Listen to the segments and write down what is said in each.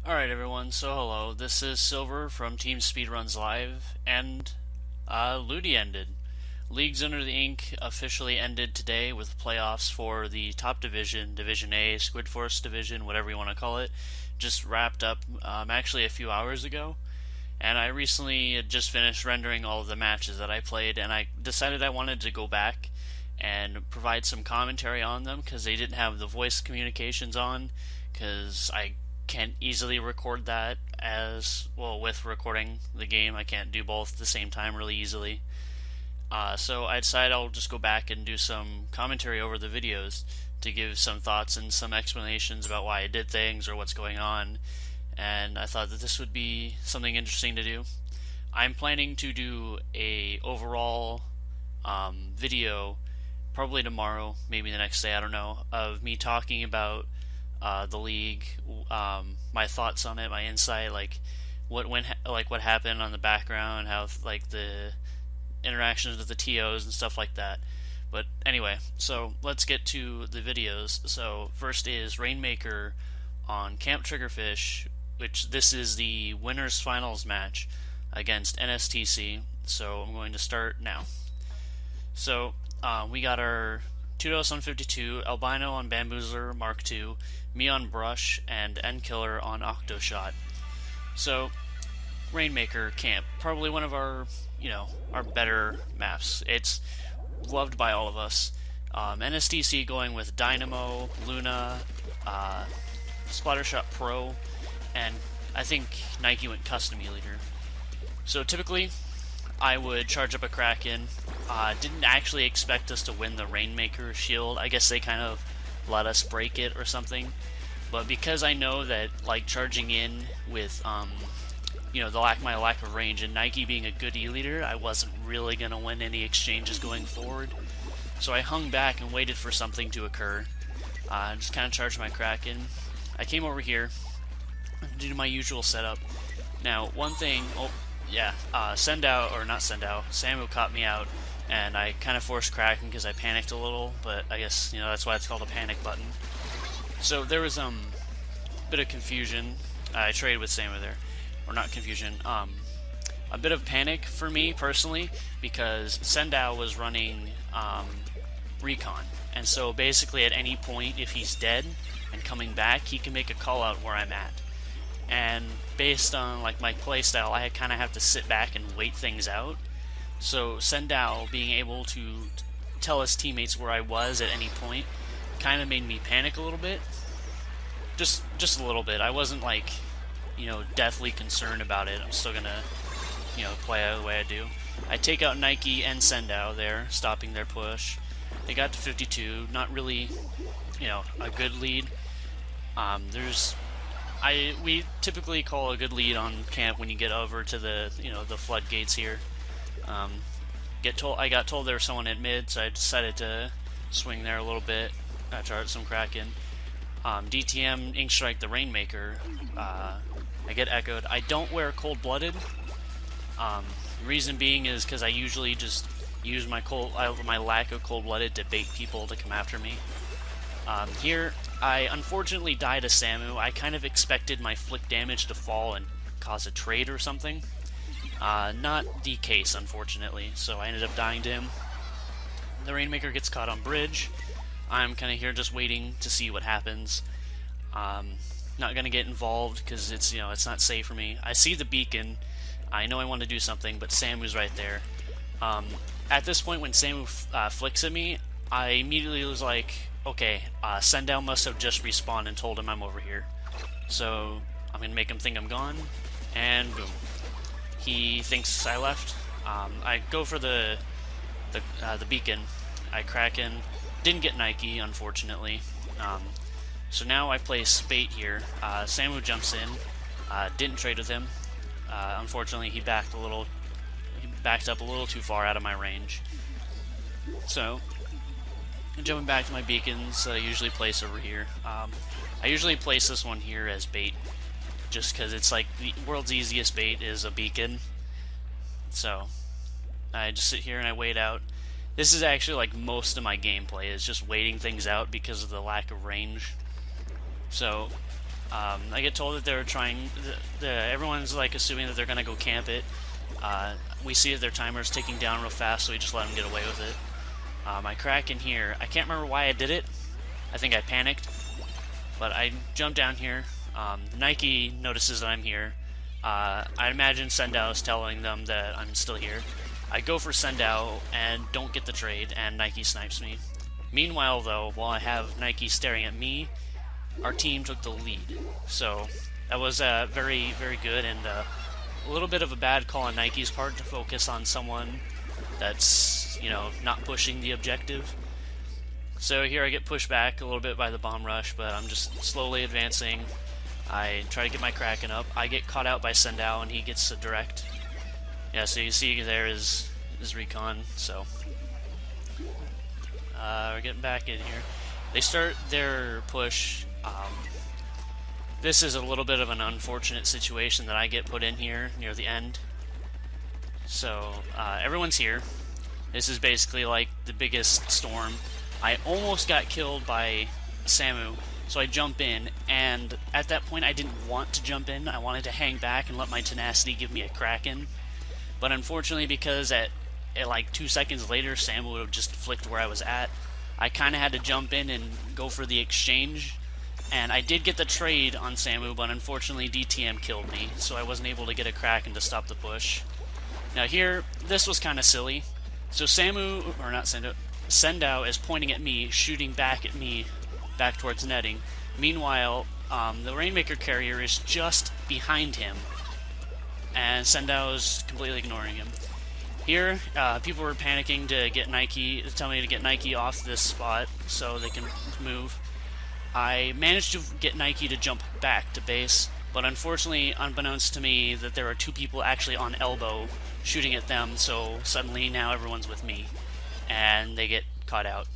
Alright everyone, so hello, this is Silver from Team Speedruns Live, and LUTI ended. Leagues Under the Ink officially ended today with playoffs for the top division, Division A, Squid Force Division, whatever you want to call it, just wrapped up actually a few hours ago. And I recently had just finished rendering all of the matches that I played, and I decided I wanted to go back and provide some commentary on them because they didn't have the voice communications on, because I can't easily record that as well. With recording the game, I can't do both at the same time really easily. So I decided I'll just go back and do some commentary over the videos to give some thoughts and some explanations about why I did things or what's going on. And I thought that this would be something interesting to do. I'm planning to do a overall video, probably tomorrow, maybe the next day, I don't know, of me talking about the league, my thoughts on it, my insight, like what happened on the background, how like the interactions with the TOs and stuff like that. But anyway, so let's get to the videos. So first is Rainmaker on Camp Triggerfish, which this is the winners finals match against NSTC. So I'm going to start now. So we got our Tudos on 52, Albino on Bamboozler Mark II, me on Brush, and Endkiller on Octoshot. So, Rainmaker Camp, probably one of our, our better maps. It's loved by all of us. NSTC going with Dynamo, Luna, Splattershot Pro, and I think Nike went Custom E-Leader. So typically, I would charge up a Kraken. Didn't actually expect us to win the Rainmaker shield. I guess they kind of let us break it or something. But because I know that like charging in with my lack of range and Nike being a good E-leader, I wasn't really gonna win any exchanges going forward. So I hung back and waited for something to occur. Just kind of charged my Kraken. I came over here to do my usual setup. Now one thing. Send out, or not send out, Samu caught me out, and I kind of forced Kraken because I panicked a little, but I guess, that's why it's called a panic button. So there was a bit of confusion. I traded with Samu there, or not confusion, a bit of panic for me personally, because Sendao was running Recon, and so basically at any point, if he's dead and coming back, he can make a call out where I'm at. And based on like my playstyle, I kind of have to sit back and wait things out. So Sendao being able to tell his teammates where I was at any point kind of made me panic a little bit. Just a little bit. I wasn't like, deathly concerned about it. I'm still gonna, play out the way I do. I take out Nike and Sendao there, stopping their push. They got to 52. Not really, a good lead. We typically call a good lead on camp when you get over to the the floodgates here. I got told there was someone at mid, so I decided to swing there a little bit. I charged some Kraken. DTM Ink Strike the Rainmaker. I get echoed. I don't wear Cold Blooded. Reason being is because I usually just use my lack of Cold Blooded to bait people to come after me. Here, I unfortunately died to Samu. I kind of expected my flick damage to fall and cause a trade or something. Not the case, unfortunately, so I ended up dying to him. The Rainmaker gets caught on bridge. I'm kind of here just waiting to see what happens. Not gonna get involved because it's it's not safe for me. I see the beacon. I know I want to do something, but Samu's right there. At this point, when Samu flicks at me, I immediately was like, okay, Sendao must have just respawned and told him I'm over here. So I'm gonna make him think I'm gone, and boom. He thinks I left. I go for the beacon. I Kraken. Didn't get Nike, unfortunately. So now I play Spate here. Samu jumps in. Didn't trade with him. Unfortunately, he backed up a little too far out of my range. So jumping back to my beacons that I usually place over here. I usually place this one here as bait, just because it's like the world's easiest bait is a beacon. So I just sit here and I wait out. This is actually like most of my gameplay is just waiting things out because of the lack of range. So I get told that they're trying, everyone's like assuming that they're gonna go camp it. We see that their timer's ticking down real fast, so we just let them get away with it. I crack in here. I can't remember why I did it. I think I panicked, but I jump down here. Nike notices that I'm here. I imagine Sendao is telling them that I'm still here. I go for Sendao and don't get the trade, and Nike snipes me. Meanwhile, though, while I have Nike staring at me, our team took the lead. So that was very, very good, and a little bit of a bad call on Nike's part to focus on someone that's, you know, not pushing the objective. So here I get pushed back a little bit by the bomb rush, but I'm just slowly advancing. I try to get my Kraken up. I get caught out by Sendao, and he gets a direct. Yeah, so you see there is recon. So we're getting back in here. They start their push. This is a little bit of an unfortunate situation that I get put in here near the end. So everyone's here. This is basically like the biggest storm. I almost got killed by Samu, so I jump in, and at that point I didn't want to jump in. I wanted to hang back and let my tenacity give me a Kraken. But unfortunately, because at like 2 seconds later Samu would have just flicked where I was at, I kind of had to jump in and go for the exchange. And I did get the trade on Samu, but unfortunately DTM killed me, so I wasn't able to get a Kraken to stop the push. Now here, this was kind of silly. So Samu, or not Sendao, Sendao is pointing at me, shooting back at me, back towards netting. Meanwhile, the Rainmaker carrier is just behind him, and Sendao is completely ignoring him. Here, people were panicking to get Nike, to tell me to get Nike off this spot so they can move. I managed to get Nike to jump back to base, but unfortunately, unbeknownst to me, that there are two people actually on elbow shooting at them, so suddenly now everyone's with me, and they get caught out.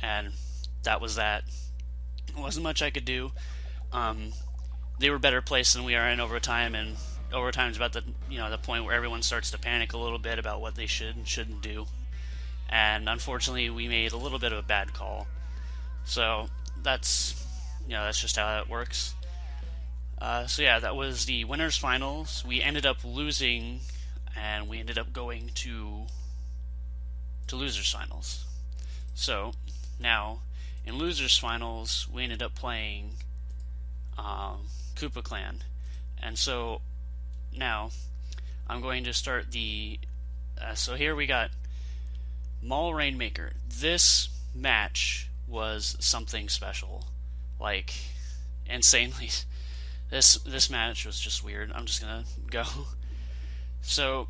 And that was that. There wasn't much I could do. They were better placed than we are in overtime, and overtime is about the the point where everyone starts to panic a little bit about what they should and shouldn't do. And unfortunately, we made a little bit of a bad call. So that's just how that works. So yeah, that was the winners finals. We ended up losing, and we ended up going to losers finals. So now in losers finals, we ended up playing Koopa Clan, and so now I'm going to start the. So here we got Mall Rainmaker. This match was something special, like insanely. This match was just weird. I'm just gonna go. So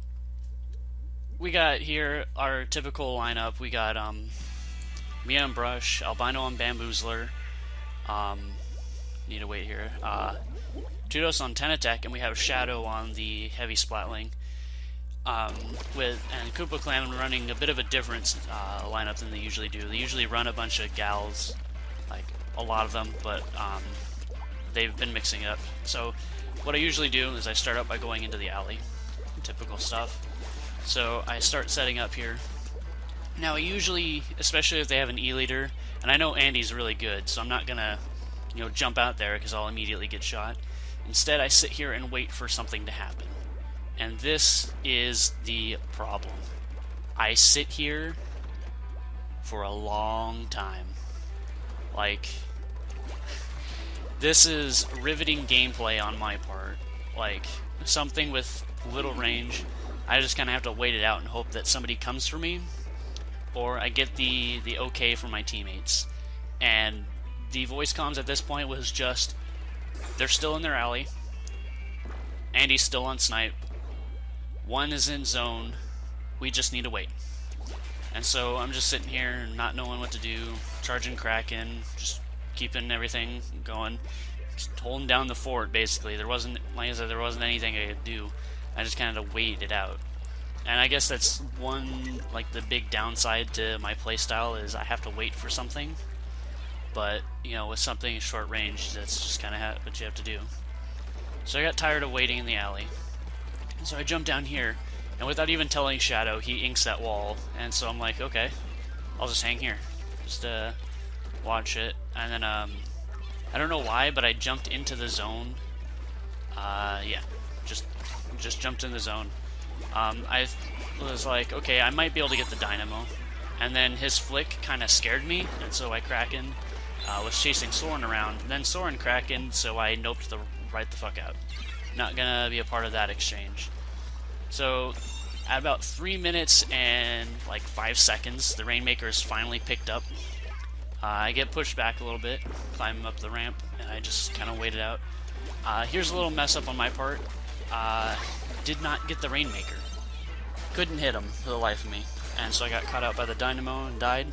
we got here our typical lineup. We got Mia and Brush, Albino and Bamboozler. Need to wait here. Tudos on 10 attack, and we have Shadow on the heavy splatling. And Koopa Clan running a bit of a different lineup than they usually do. They usually run a bunch of gals, like a lot of them, but they've been mixing it up. So what I usually do is I start out by going into the alley, typical stuff. So I start setting up here. Now I usually, especially if they have an E-leader, and I know Andy's really good, so I'm not gonna jump out there because I'll immediately get shot. Instead, I sit here and wait for something to happen. And this is the problem. I sit here for a long time. Like, this is riveting gameplay on my part. Like, something with little range. I just kind of have to wait it out and hope that somebody comes for me, or I get the okay from my teammates. And the voice comms at this point was just, they're still in their alley. Andy's still on snipe. One is in zone. We just need to wait. And so I'm just sitting here not knowing what to do, charging Kraken, just keeping everything going, just holding down the fort basically. There wasn't, like I said, there wasn't anything I could do. I just kind of had to wait it out. And I guess that's one, like the big downside to my playstyle is I have to wait for something. But, with something short range, that's just kind of what you have to do. So I got tired of waiting in the alley. So I jumped down here, and without even telling Shadow, he inks that wall. And so I'm like, okay, I'll just hang here. Just watch it. And then I don't know why, but I jumped into the zone. Yeah, just jumped in the zone. I was like, okay, I might be able to get the dynamo. And then his flick kind of scared me, and so I Kraken was chasing Soren around. And then Soren Kraken, so I noped right the fuck out. Not gonna be a part of that exchange. So at about 3 minutes and like 5 seconds, the Rainmaker is finally picked up. I get pushed back a little bit, climb up the ramp, and I just kind of waited out. Here's a little mess up on my part. Did not get the Rainmaker. Couldn't hit him for the life of me. And so I got caught out by the dynamo and died.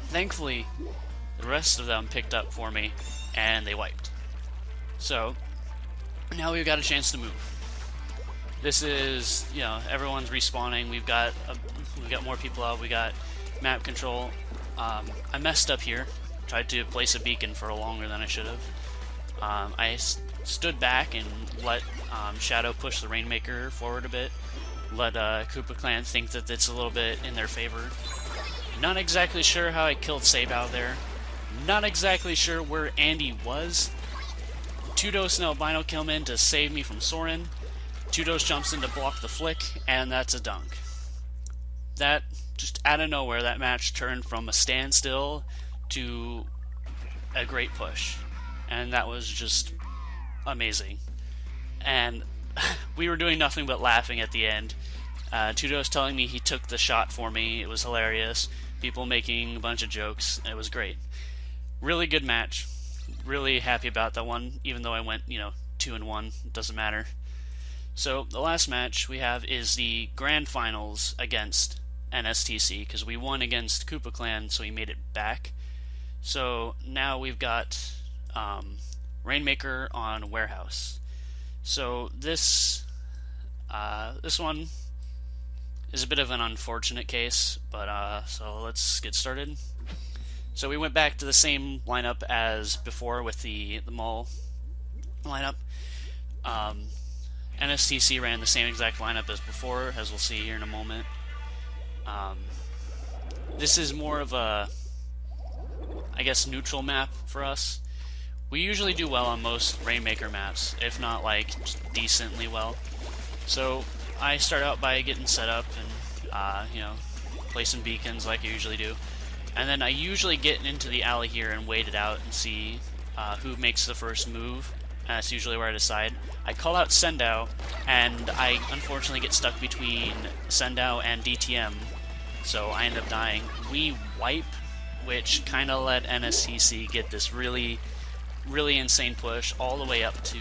Thankfully, the rest of them picked up for me, and they wiped. So, now we've got a chance to move. This is, you know, everyone's respawning. We've got more people out. We got map control. I messed up here. Tried to place a beacon for longer than I should have. I stood back and let Shadow push the Rainmaker forward a bit. Let Koopa Clan think that it's a little bit in their favor. Not exactly sure how I killed Sabe out there. Not exactly sure where Andy was. Tudos and Albino come in to save me from Soren. Tudos jumps in to block the flick, and that's a dunk. That, just out of nowhere, that match turned from a standstill to a great push. And that was just amazing. And we were doing nothing but laughing at the end. Tudos telling me he took the shot for me. It was hilarious. People making a bunch of jokes. It was great. Really good match. Really happy about that one, even though I went, 2-1. It doesn't matter. So the last match we have is the grand finals against NSTC, because we won against Koopa Clan, so we made it back. So now we've got Rainmaker on Warehouse. So this one is a bit of an unfortunate case, but so let's get started. So we went back to the same lineup as before with the mall lineup. NSTC ran the same exact lineup as before, as we'll see here in a moment. This is more of a, I guess, neutral map for us. We usually do well on most Rainmaker maps, if not like decently well. So I start out by getting set up and placing beacons like I usually do, and then I usually get into the alley here and wait it out and see who makes the first move. That's usually where I decide. I call out Sendao, and I unfortunately get stuck between Sendao and DTM, so I end up dying. We wipe, which kind of let NSTC get this really insane push all the way up to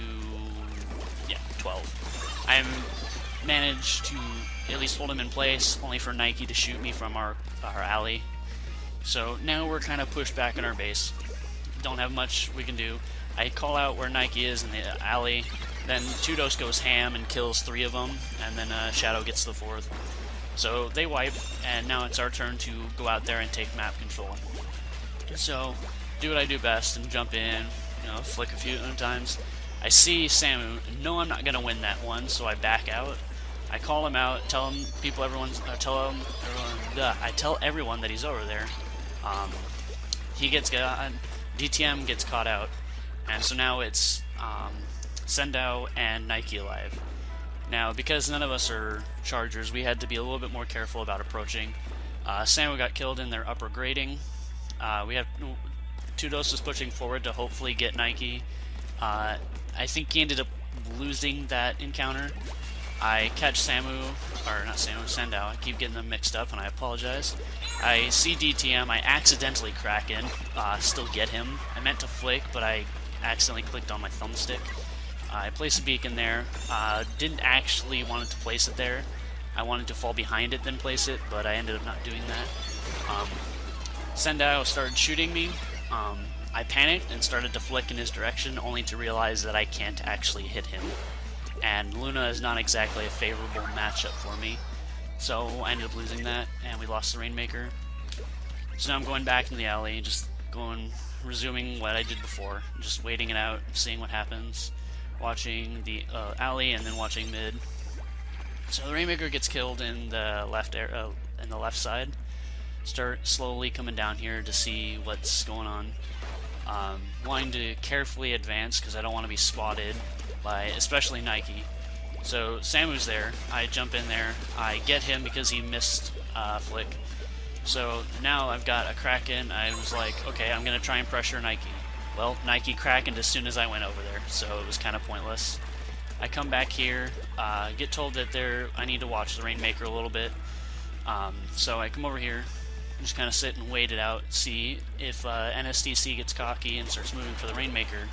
12. I managed to at least hold him in place, only for Nike to shoot me from our alley. So now we're kind of pushed back in our base. Don't have much we can do. I call out where Nike is in the alley, then Tudos goes ham and kills 3 of them, and then Shadow gets the 4th. So they wipe, and now it's our turn to go out there and take map control. So do what I do best and jump in, flick a few times. I see Samu, know I'm not gonna win that one, so I back out. I call him out, tell everyone that he's over there. He gets DTM gets caught out, and so now it's Sendao and Nike alive. Now, because none of us are chargers, we had to be a little bit more careful about approaching. Samu got killed in their upper grading. We have Tudos was pushing forward to hopefully get Nike. I think he ended up losing that encounter. I catch Sendao. I keep getting them mixed up, and I apologize. I see DTM. I accidentally Kraken. Still get him. I meant to flick, but I accidentally clicked on my thumbstick. I placed a beacon there. Didn't actually want to place it there. I wanted to fall behind it, then place it, but I ended up not doing that. Sendao started shooting me. I panicked and started to flick in his direction, only to realize that I can't actually hit him. And Luna is not exactly a favorable matchup for me. So I ended up losing that, and we lost the Rainmaker. So now I'm going back in the alley, resuming what I did before, just waiting it out, seeing what happens, watching the alley, and then watching mid. So the Rainmaker gets killed in the left side. Start slowly coming down here to see what's going on. wanting to carefully advance because I don't want to be spotted by especially Nike. So Samu's there, I jump in there, I get him because he missed flick. So now I've got a Kraken. I was like, okay, I'm going to try and pressure Nike. Well, Nike Krakened as soon as I went over there, so it was kind of pointless. I come back here, get told that I need to watch the Rainmaker a little bit. So I come over here, just kind of sit and wait it out, see if NSTC gets cocky and starts moving for the Rainmaker.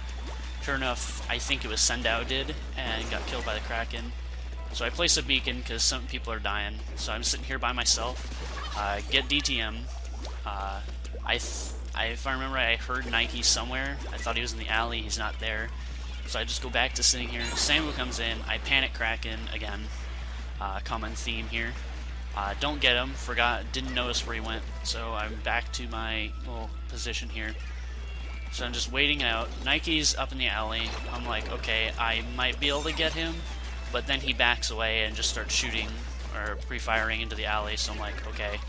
Sure enough, I think it was Sendao did, and got killed by the Kraken. So I place a beacon because some people are dying. So I'm sitting here by myself, get DTM. If I remember, I heard Nike somewhere. I thought he was in the alley. He's not there. So I just go back to sitting here. Samu comes in. I panic Kraken again. Common theme here. Don't get him. Didn't notice where he went. So I'm back to my little position here. So I'm just waiting out. Nike's up in the alley. I'm like, okay, I might be able to get him. But then he backs away and just starts shooting or pre-firing into the alley. So I'm like, okay.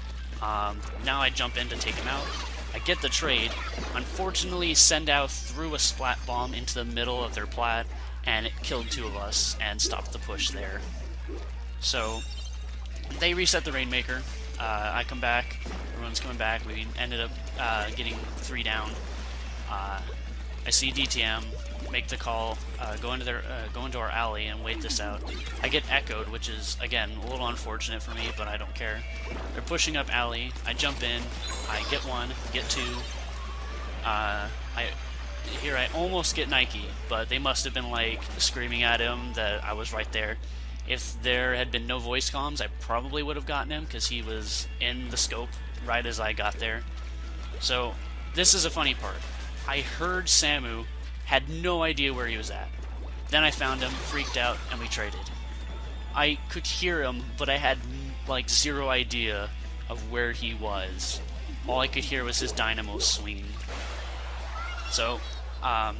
Now I jump in to take him out. I get the trade. Unfortunately, Sendao threw a splat bomb into the middle of their plat, and it killed 2 of us and stopped the push there. So they reset the Rainmaker. I come back. Everyone's coming back. We ended up getting 3 down. I see DTM, make the call, go into our alley and wait this out. I get echoed, which is, again, a little unfortunate for me, but I don't care. They're pushing up alley. I jump in. I get 1, get 2. Here I almost get Nike, but they must have been like screaming at him that I was right there. If there had been no voice comms, I probably would have gotten him because he was in the scope right as I got there. So this is a funny part. I heard Samu, had no idea where he was at. Then I found him, freaked out, and we traded. I could hear him, but I had like 0 idea of where he was. All I could hear was his dynamo swinging. So, a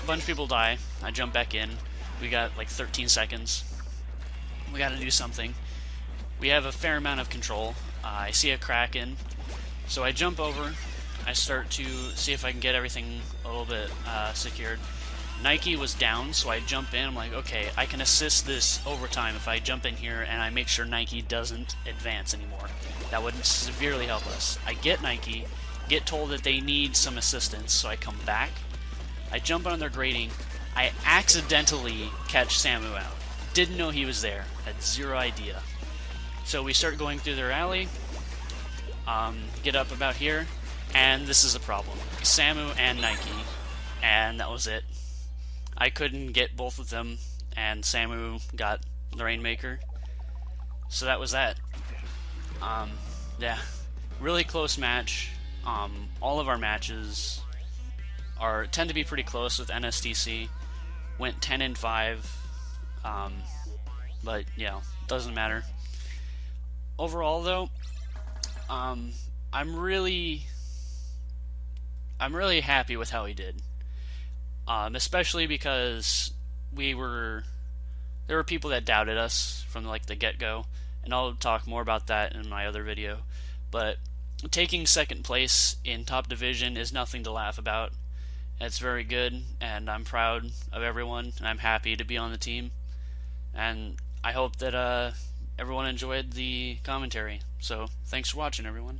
bunch of people die. I jump back in. We got like 13 seconds. We gotta do something. We have a fair amount of control. I see a Kraken, so I jump over. I start to see if I can get everything a little bit secured. Nike was down, so I jump in. I'm like, okay, I can assist this overtime if I jump in here and I make sure Nike doesn't advance anymore. That would severely help us. I get Nike, get told that they need some assistance, so I come back. I jump on their grating. I accidentally catch Samu out. Didn't know he was there. Had 0 idea. So we start going through their alley. Get up about here. And this is the problem. Samu and Nike. And that was it. I couldn't get both of them. And Samu got the Rainmaker. So that was that. Yeah. Really close match. All of our matches tend to be pretty close with NSTC. Went 10-5. But, yeah, doesn't matter. Overall, though, I'm really happy with how he did. Especially because there were people that doubted us from like the get-go, and I'll talk more about that in my other video. But taking second place in top division is nothing to laugh about. It's very good, and I'm proud of everyone, and I'm happy to be on the team. And I hope that everyone enjoyed the commentary. So thanks for watching, everyone.